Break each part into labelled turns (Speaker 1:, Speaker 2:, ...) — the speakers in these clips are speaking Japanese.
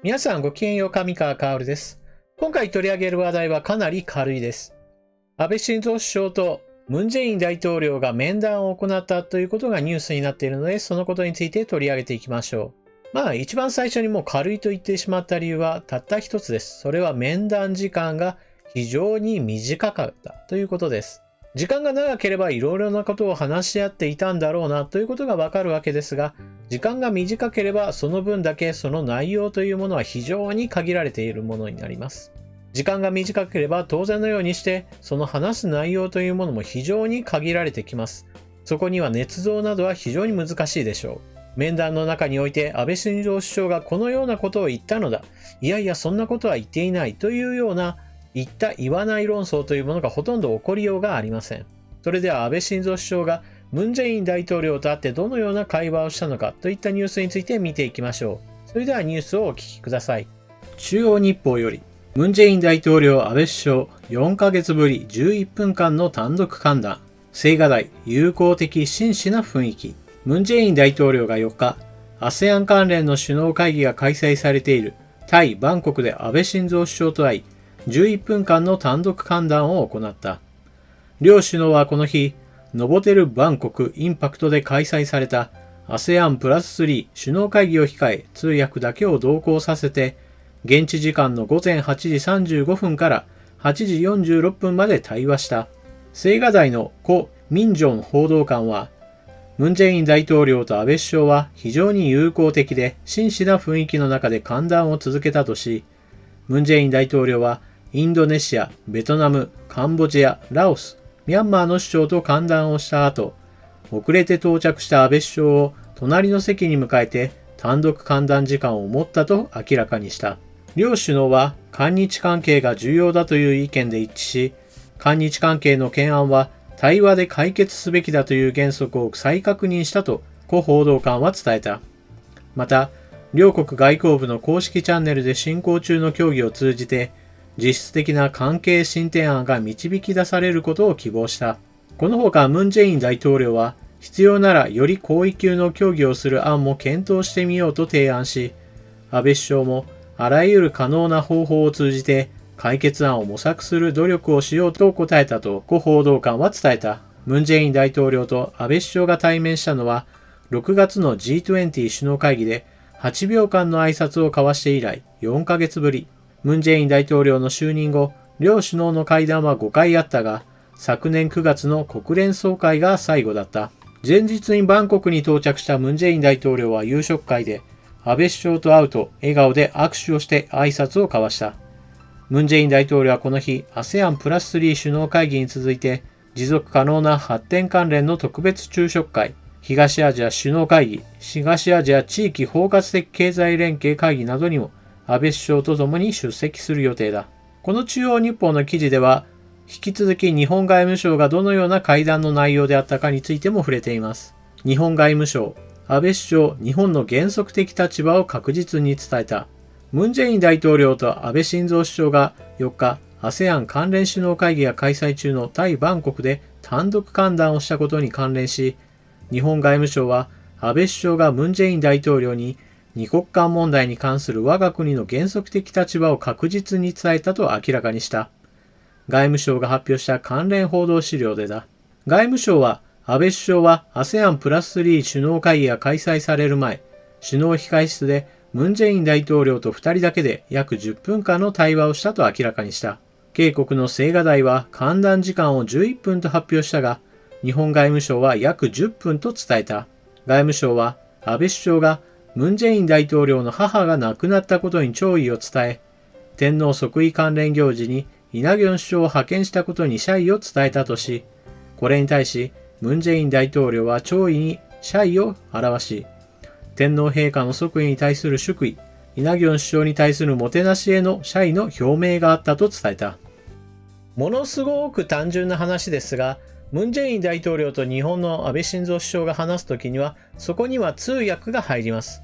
Speaker 1: 皆さんごきげんよう、上川薫です。今回取り上げる話題はかなり軽いです。安倍晋三首相とムン・ジェイン大統領が面談を行ったということがニュースになっているので、そのことについて取り上げていきましょう。一番最初にもう軽いと言ってしまった理由はたった一つです。それは面談時間が非常に短かったということです。時間が長ければいろいろなことを話し合っていたんだろうなということがわかるわけですが、時間が短ければその分だけその内容というものは非常に限られているものになります。時間が短ければ当然のようにしてその話す内容というものも非常に限られてきます。そこには捏造などは非常に難しいでしょう。面談の中において安倍晋三首相がこのようなことを言ったのだ。いやいやそんなことは言っていないというような言った言わない論争というものがほとんど起こりようがありません。それでは安倍晋三首相がムン・ジェイン大統領と会ってどのような会話をしたのかといったニュースについて見ていきましょう。それではニュースをお聞きください。中央日報より、ムン・ジェイン大統領安倍首相4ヶ月ぶり11分間の単独歓談。青瓦台友好的真摯な雰囲気。ムン・ジェイン大統領が4日、ASEAN 関連の首脳会議が開催されているタイ・バンコクで安倍晋三首相と会い、11分間の単独歓談を行った。両首脳はこの日、ノボテル・バンコク・インパクトで開催された ASEAN プラス3首脳会議を控え、通訳だけを同行させて、現地時間の午前8時35分から8時46分まで対話した。青瓦台のコ・ミンジョン報道官は、ムン・ジェイン大統領と安倍首相は非常に友好的で真摯な雰囲気の中で歓談を続けたとし、ムン・ジェイン大統領はインドネシア、ベトナム、カンボジア、ラオス、ミャンマーの首長と歓談をした後、遅れて到着した安倍首相を隣の席に迎えて単独歓談時間を持ったと明らかにした。両首脳は韓日関係が重要だという意見で一致し、韓日関係の懸案は対話で解決すべきだという原則を再確認したと故報道官は伝えた。また、両国外交部の公式チャンネルで進行中の協議を通じて、実質的な関係進展案が導き出されることを希望した。このほかムン・ジェイン大統領は、必要ならより高位級の協議をする案も検討してみようと提案し、安倍首相もあらゆる可能な方法を通じて解決案を模索する努力をしようと答えたと故報道官は伝えた。ムン・ジェイン大統領と安倍首相が対面したのは、6月の G20 首脳会議で8秒間の挨拶を交わして以来4ヶ月ぶり。ムン・ジェイン大統領の就任後、両首脳の会談は5回あったが、昨年9月の国連総会が最後だった。前日にバンコクに到着したムン・ジェイン大統領は夕食会で、安倍首相と会うと笑顔で握手をして挨拶を交わした。ムン・ジェイン大統領はこの日、ASEAN プラス3首脳会議に続いて、持続可能な発展関連の特別昼食会、東アジア首脳会議、東アジア地域包括的経済連携会議などにも、安倍首相と共に出席する予定だ。この中央日報の記事では、引き続き日本外務省がどのような会談の内容であったかについても触れています。日本外務省、安倍首相、日本の原則的立場を確実に伝えた。ムン・ジェイン大統領と安倍晋三首相が4日、ASEAN 関連首脳会議が開催中のタイ・バンコクで単独歓談をしたことに関連し、日本外務省は安倍首相がムン・ジェイン大統領に二国間問題に関する我が国の原則的立場を確実に伝えたと明らかにした。外務省が発表した関連報道資料でだ。外務省は、安倍首相は ASEAN プラス3首脳会議が開催される前、首脳控室でムン・ジェイン大統領と2人だけで約10分間の対話をしたと明らかにした。米国の青瓦台は歓談時間を11分と発表したが、日本外務省は約10分と伝えた。外務省は、安倍首相がムン・ジェイン大統領の母が亡くなったことに弔意を伝え、天皇即位関連行事にイナギョン首相を派遣したことに謝意を伝えたとし、これに対し、ムン・ジェイン大統領は弔意に謝意を表し、天皇陛下の即位に対する祝意、イナギョン首相に対するもてなしへの謝意の表明があったと伝えた。ものすごく単純な話ですが、ムン・ジェイン大統領と日本の安倍晋三首相が話すときには、そこには通訳が入ります。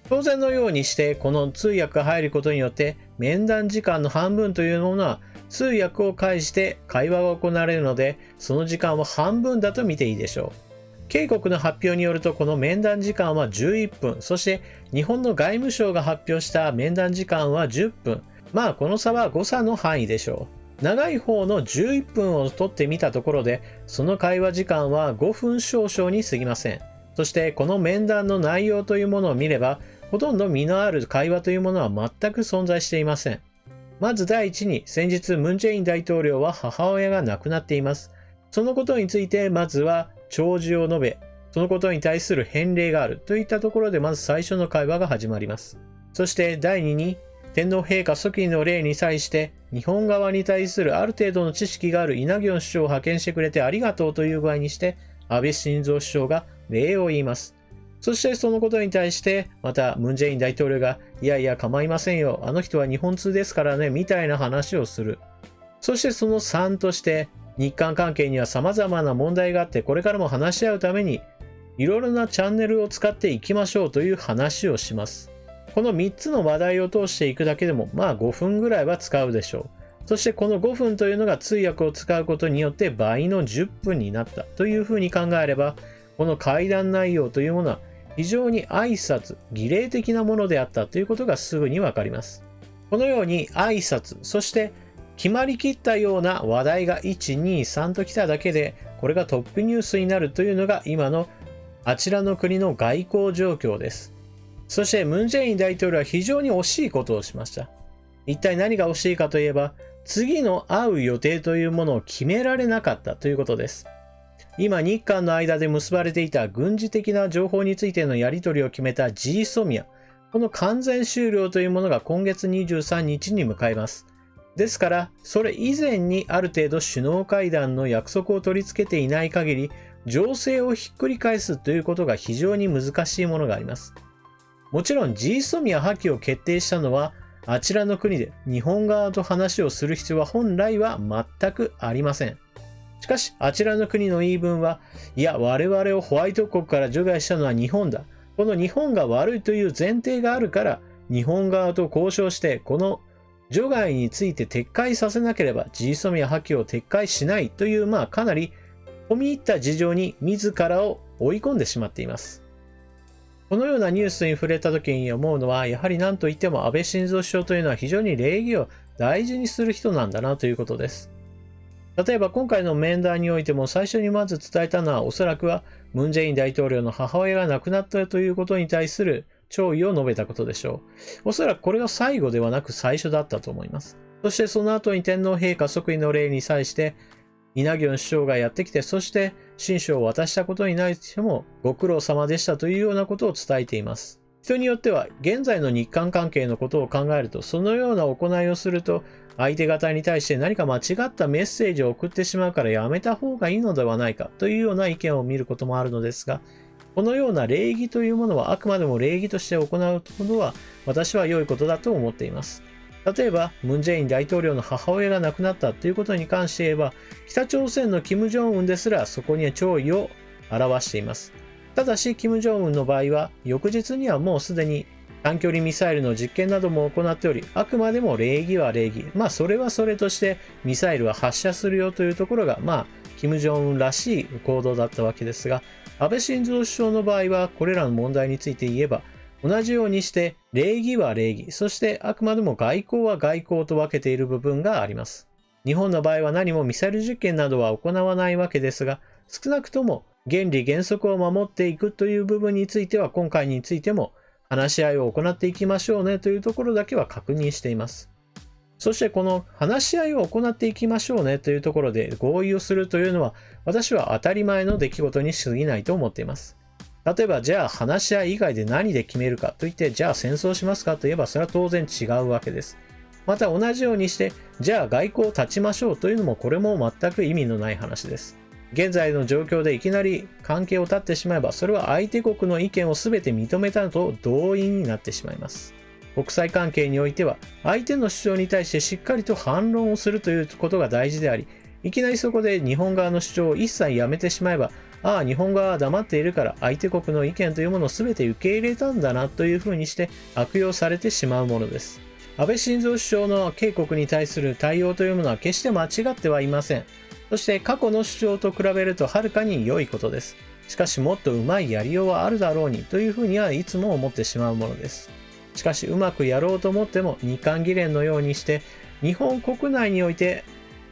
Speaker 1: 当然のようにして、この通訳が入ることによって、面談時間の半分というものは、通訳を介して会話が行われるので、その時間は半分だと見ていいでしょう。警告の発表によるとこの面談時間は11分、そして日本の外務省が発表した面談時間は10分。まあこの差は誤差の範囲でしょう。長い方の11分を取ってみたところで、その会話時間は5分少々に過ぎません。そしてこの面談の内容というものを見れば、ほとんど実のある会話というものは全く存在していません。まず第一に、先日ムン・ジェイン大統領は母親が亡くなっています。そのことについてまずは弔辞を述べ、そのことに対する返礼があるといったところでまず最初の会話が始まります。そして第2に、天皇陛下即位の礼に際して日本側に対するある程度の知識があるイ・ナギョン首相を派遣してくれてありがとうという具合にして安倍晋三首相が礼を言います。そしてそのことに対してまたムン・ジェイン大統領がいやいや構いませんよ、あの人は日本通ですからねみたいな話をする。そしてその3として日韓関係には様々な問題があってこれからも話し合うためにいろいろなチャンネルを使っていきましょうという話をします。この3つの話題を通していくだけでもまあ5分ぐらいは使うでしょう。そしてこの5分というのが通訳を使うことによって倍の10分になったというふうに考えれば、この会談内容というものは非常に挨拶、儀礼的なものであったということがすぐにわかります。このように挨拶、そして決まりきったような話題が1、2、3と来ただけで、これがトップニュースになるというのが今のあちらの国の外交状況です。そしてムン・ジェイン大統領は非常に惜しいことをしました。一体何が惜しいかといえば、次の会う予定というものを決められなかったということです。今日韓の間で結ばれていた軍事的な情報についてのやり取りを決めた GSOMIA、この完全終了というものが今月23日に向かいます。ですから、それ以前にある程度首脳会談の約束を取り付けていない限り、情勢をひっくり返すということが非常に難しいものがあります。もちろん GSOMIA 破棄を決定したのはあちらの国で日本側と話をする必要は本来は全くありません。しかしあちらの国の言い分は、いや我々をホワイト国から除外したのは日本だ。この日本が悪いという前提があるから日本側と交渉してこの除外について撤回させなければ GSOMIA 破棄を撤回しないというかなり込み入った事情に自らを追い込んでしまっています。このようなニュースに触れた時に思うのは、やはり何といっても安倍晋三首相というのは非常に礼儀を大事にする人なんだなということです。例えば今回の面談においても最初にまず伝えたのはおそらくはムン・ジェイン大統領の母親が亡くなったということに対する弔意を述べたことでしょう。おそらくこれが最後ではなく最初だったと思います。そしてその後に天皇陛下即位の礼に際してイ・ナギョン首相がやってきて、そして親書を渡したことに対してもご苦労様でしたというようなことを伝えています。人によっては現在の日韓関係のことを考えると、そのような行いをすると相手方に対して何か間違ったメッセージを送ってしまうからやめた方がいいのではないかというような意見を見ることもあるのですが、このような礼儀というものはあくまでも礼儀として行うことは私は良いことだと思っています。例えばムン・ジェイン大統領の母親が亡くなったということに関して言えば、北朝鮮の金正恩ですらそこに弔意を表しています。ただし金正恩の場合は翌日にはもうすでに短距離ミサイルの実験なども行っており、あくまでも礼儀は礼儀、それはそれとしてミサイルは発射するよというところが金正恩らしい行動だったわけですが、安倍晋三首相の場合はこれらの問題について言えば同じようにして礼儀は礼儀、そしてあくまでも外交は外交と分けている部分があります。日本の場合は何もミサイル実験などは行わないわけですが、少なくとも原理原則を守っていくという部分については今回についても話し合いを行っていきましょうねというところだけは確認しています。そしてこの話し合いを行っていきましょうねというところで合意をするというのは私は当たり前の出来事に過ぎないと思っています。例えばじゃあ話し合い以外で何で決めるかといって、じゃあ戦争しますかといえばそれは当然違うわけです。また同じようにしてじゃあ外交を断ちましょうというのもこれも全く意味のない話です。現在の状況でいきなり関係を断ってしまえばそれは相手国の意見を全て認めたと同意になってしまいます。国際関係においては相手の主張に対してしっかりと反論をするということが大事であり、いきなりそこで日本側の主張を一切やめてしまえば、日本側は黙っているから相手国の意見というものを全て受け入れたんだなというふうにして悪用されてしまうものです。安倍晋三首相の警告に対する対応というものは決して間違ってはいません。そして過去の主張と比べるとはるかに良いことです。しかしもっと上手いやりようはあるだろうにというふうにはいつも思ってしまうものです。しかしうまくやろうと思っても日韓議連のようにして日本国内において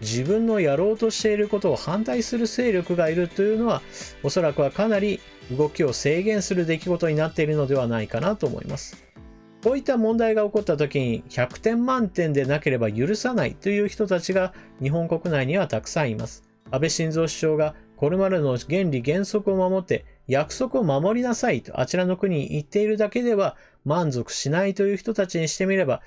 Speaker 1: 自分のやろうとしていることを反対する勢力がいるというのはおそらくはかなり動きを制限する出来事になっているのではないかなと思います。こういった問題が起こった時に100点満点でなければ許さないという人たちが日本国内にはたくさんいます。安倍晋三首相がこれまでの原理原則を守って約束を守りなさいとあちらの国に言っているだけでは満足しないという人たちにしてみれば、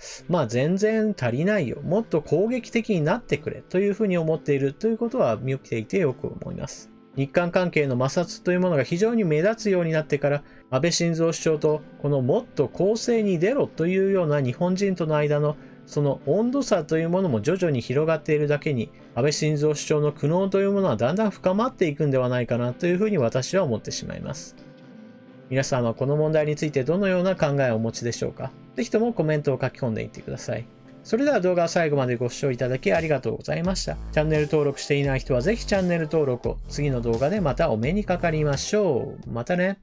Speaker 1: 全然足りないよ。もっと攻撃的になってくれというふうに思っているということは見ていてよく思います。日韓関係の摩擦というものが非常に目立つようになってから安倍晋三首相とこのもっと公正に出ろというような日本人との間のその温度差というものも徐々に広がっているだけに安倍晋三首相の苦悩というものはだんだん深まっていくんではないかなというふうに私は思ってしまいます。皆さんはこの問題についてどのような考えをお持ちでしょうか。ぜひともコメントを書き込んでいってください。それでは動画を最後までご視聴いただきありがとうございました。チャンネル登録していない人はぜひチャンネル登録を。次の動画でまたお目にかかりましょう。またね。